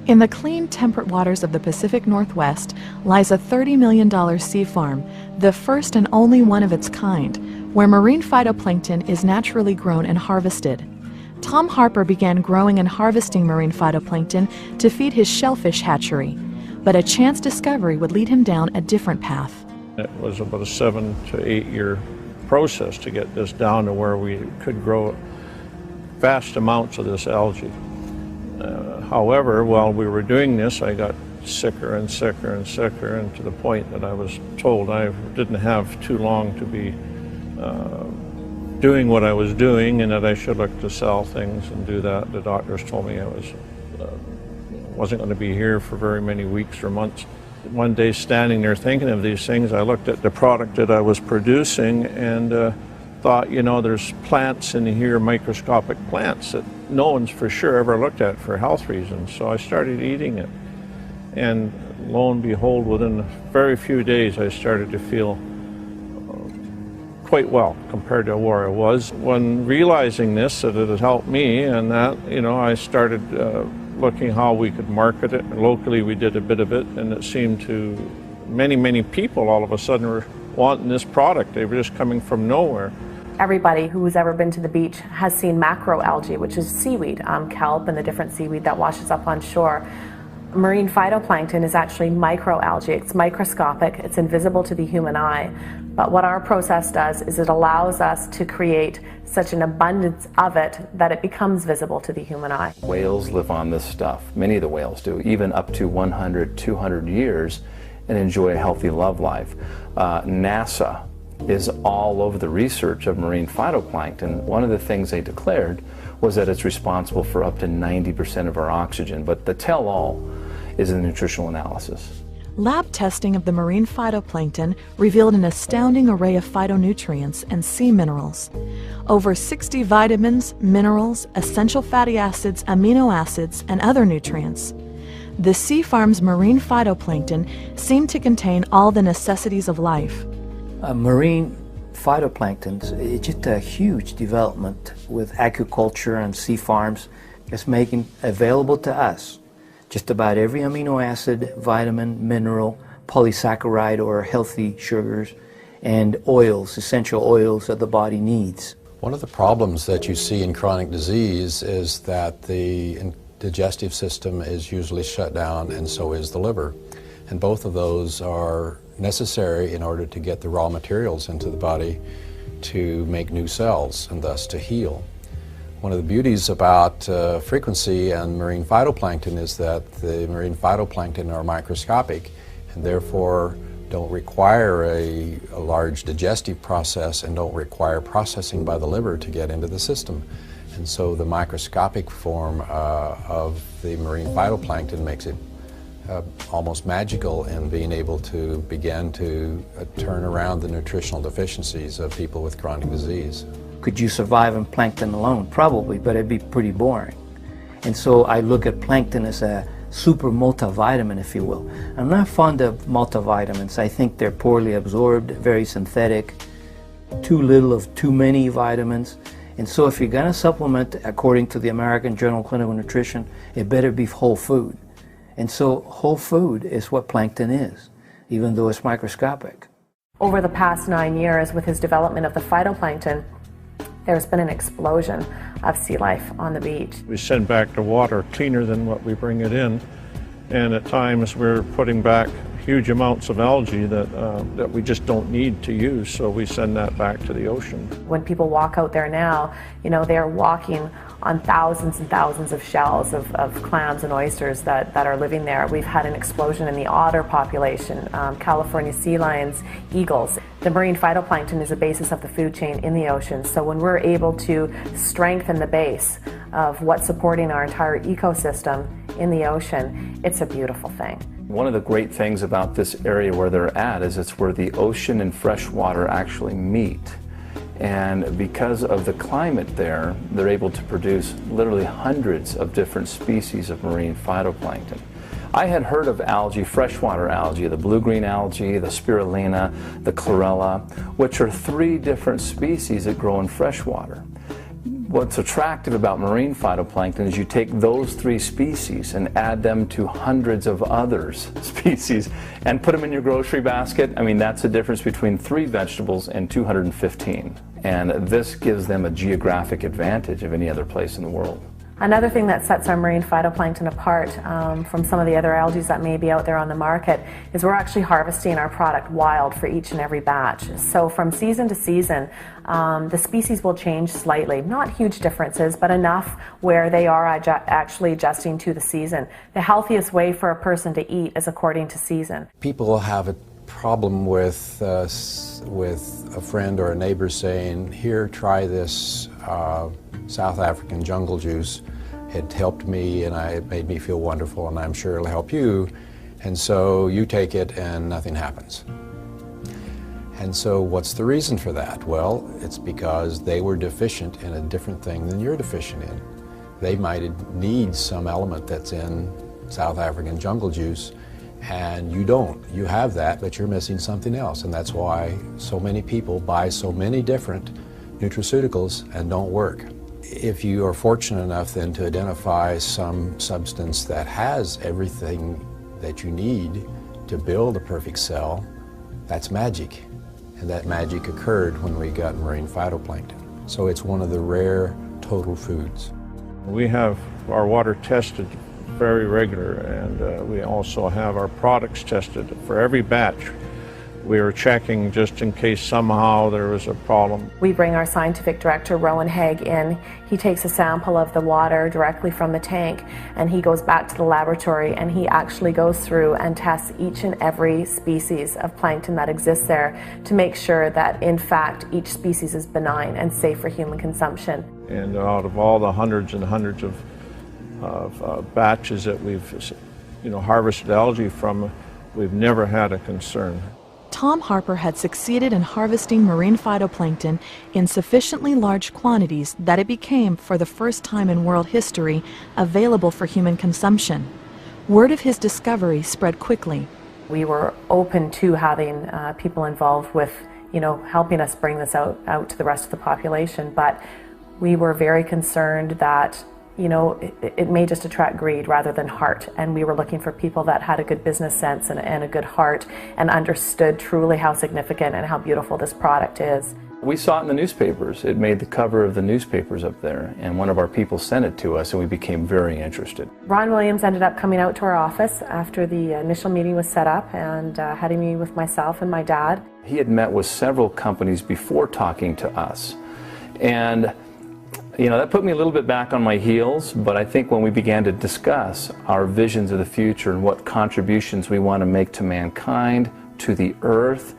In the clean, temperate waters of the Pacific Northwest lies a $30 million sea farm, the first and only one of its kind, where marine phytoplankton is naturally grown and harvested. Tom Harper began growing and harvesting marine phytoplankton to feed his shellfish hatchery, but a chance discovery would lead him down a different path. It was about a 7 to 8 year process to get this down to where we could grow vast amounts of this algae. However, while we were doing this, I got sicker and sicker and sicker, and to the point that I was told I didn't have too long to be doing what I was doing, and that I should look to sell things and do that. The doctors told me I wasn't going to be here for very many weeks or months. One day, standing there thinking of these things, I looked at the product that I was producing and thought, you know, there's plants in here, microscopic plants, that no one's for sure ever looked at for health reasons. So I started eating it. And lo and behold, within a very few days, I started to feel quite well compared to where I was. When realizing this, that it had helped me, and that, you know, I started looking how we could market it. Locally, we did a bit of it, and it seemed to many people all of a sudden were wanting this product. They were just coming from nowhere. Everybody who's ever been to the beach has seen macroalgae, which is seaweed, kelp and the different seaweed that washes up on shore. Marine phytoplankton is actually microalgae. It's microscopic, it's invisible to the human eye. But what our process does is it allows us to create such an abundance of it that it becomes visible to the human eye. Whales live on this stuff. Many of the whales do, even up to 100, 200 years, and enjoy a healthy love life. NASA is all over the research of marine phytoplankton. One of the things they declared was that it's responsible for up to 90% of our oxygen, but the tell-all is the nutritional analysis. Lab testing of the marine phytoplankton revealed an astounding array of phytonutrients and sea minerals. Over 60 vitamins, minerals, essential fatty acids, amino acids, and other nutrients. The sea farm's marine phytoplankton seemed to contain all the necessities of life. Marine phytoplankton is just a huge development with aquaculture and sea farms. It's making available to us just about every amino acid, vitamin, mineral, polysaccharide or healthy sugars, and oils, essential oils that the body needs. One of the problems that you see in chronic disease is that the digestive system is usually shut down, and so is the liver. And both of those are necessary in order to get the raw materials into the body to make new cells and thus to heal. One of the beauties about frequency and marine phytoplankton is that the marine phytoplankton are microscopic and therefore don't require a large digestive process and don't require processing by the liver to get into the system. And so the microscopic form of the marine phytoplankton makes it almost magical in being able to begin to turn around the nutritional deficiencies of people with chronic disease. Could you survive on plankton alone? Probably, but it'd be pretty boring. And so I look at plankton as a super multivitamin, if you will. I'm not fond of multivitamins. I think they're poorly absorbed, very synthetic, too little of too many vitamins. And so if you're going to supplement, according to the American Journal of Clinical Nutrition, it better be whole food. And so whole food is what plankton is, even though it's microscopic. Over the past 9 years, with his development of the phytoplankton, there's been an explosion of sea life on the beach. We send back the water cleaner than what we bring it in, and at times we're putting back huge amounts of algae that we just don't need to use, so we send that back to the ocean. When people walk out there now, you know, they're walking on thousands and thousands of shells of clams and oysters that are living there. We've had an explosion in the otter population, California sea lions, eagles. The marine phytoplankton is the basis of the food chain in the ocean, so when we're able to strengthen the base of what's supporting our entire ecosystem in the ocean, it's a beautiful thing. One of the great things about this area where they're at is it's where the ocean and fresh water actually meet. And because of the climate there, they're able to produce literally hundreds of different species of marine phytoplankton. I had heard of algae, freshwater algae, the blue-green algae, the spirulina, the chlorella, which are 3 different species that grow in freshwater. What's attractive about marine phytoplankton is you take those 3 species and add them to hundreds of others species and put them in your grocery basket. I mean, that's the difference between 3 vegetables and 215. And this gives them a geographic advantage of any other place in the world. Another thing that sets our marine phytoplankton apart from some of the other algae that may be out there on the market is we're actually harvesting our product wild for each and every batch. So from season to season, the species will change slightly. Not huge differences, but enough where they are actually adjusting to the season. The healthiest way for a person to eat is according to season. People have a problem with a friend or a neighbor saying, here, try this South African jungle juice. It helped me and it made me feel wonderful, and I'm sure it'll help you. And so you take it and nothing happens. And so what's the reason for that? Well, it's because they were deficient in a different thing than you're deficient in. They might need some element that's in South African jungle juice, and you don't. You have that, but you're missing something else, and that's why so many people buy so many different nutraceuticals and don't work. If you are fortunate enough then to identify some substance that has everything that you need to build a perfect cell, that's magic. And that magic occurred when we got marine phytoplankton. So it's one of the rare total foods. We have our water tested very regular, and we also have our products tested for every batch. We are checking just in case somehow there was a problem. We bring our scientific director, Rowan Haig, in. He takes a sample of the water directly from the tank, and he goes back to the laboratory, and he actually goes through and tests each and every species of plankton that exists there to make sure that, in fact, each species is benign and safe for human consumption. And out of all the hundreds and hundreds of batches that we've harvested algae from, we've never had a concern. Tom Harper had succeeded in harvesting marine phytoplankton in sufficiently large quantities that it became, for the first time in world history, available for human consumption. Word of his discovery spread quickly. We were open to having people involved with, helping us bring this out to the rest of the population, but we were very concerned that it may just attract greed rather than heart, and we were looking for people that had a good business sense and a good heart and understood truly how significant and how beautiful this product is. We saw it in the newspapers. It made the cover of the newspapers up there, and one of our people sent it to us, and we became very interested. Ron Williams ended up coming out to our office after the initial meeting was set up and had a meeting with myself and my dad. He had met with several companies before talking to us, and that put me a little bit back on my heels, but I think when we began to discuss our visions of the future and what contributions we want to make to mankind, to the earth,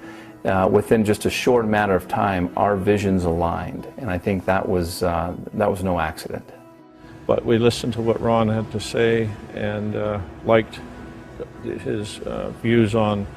within just a short matter of time, our visions aligned. And I think that was no accident. But we listened to what Ron had to say and liked his views on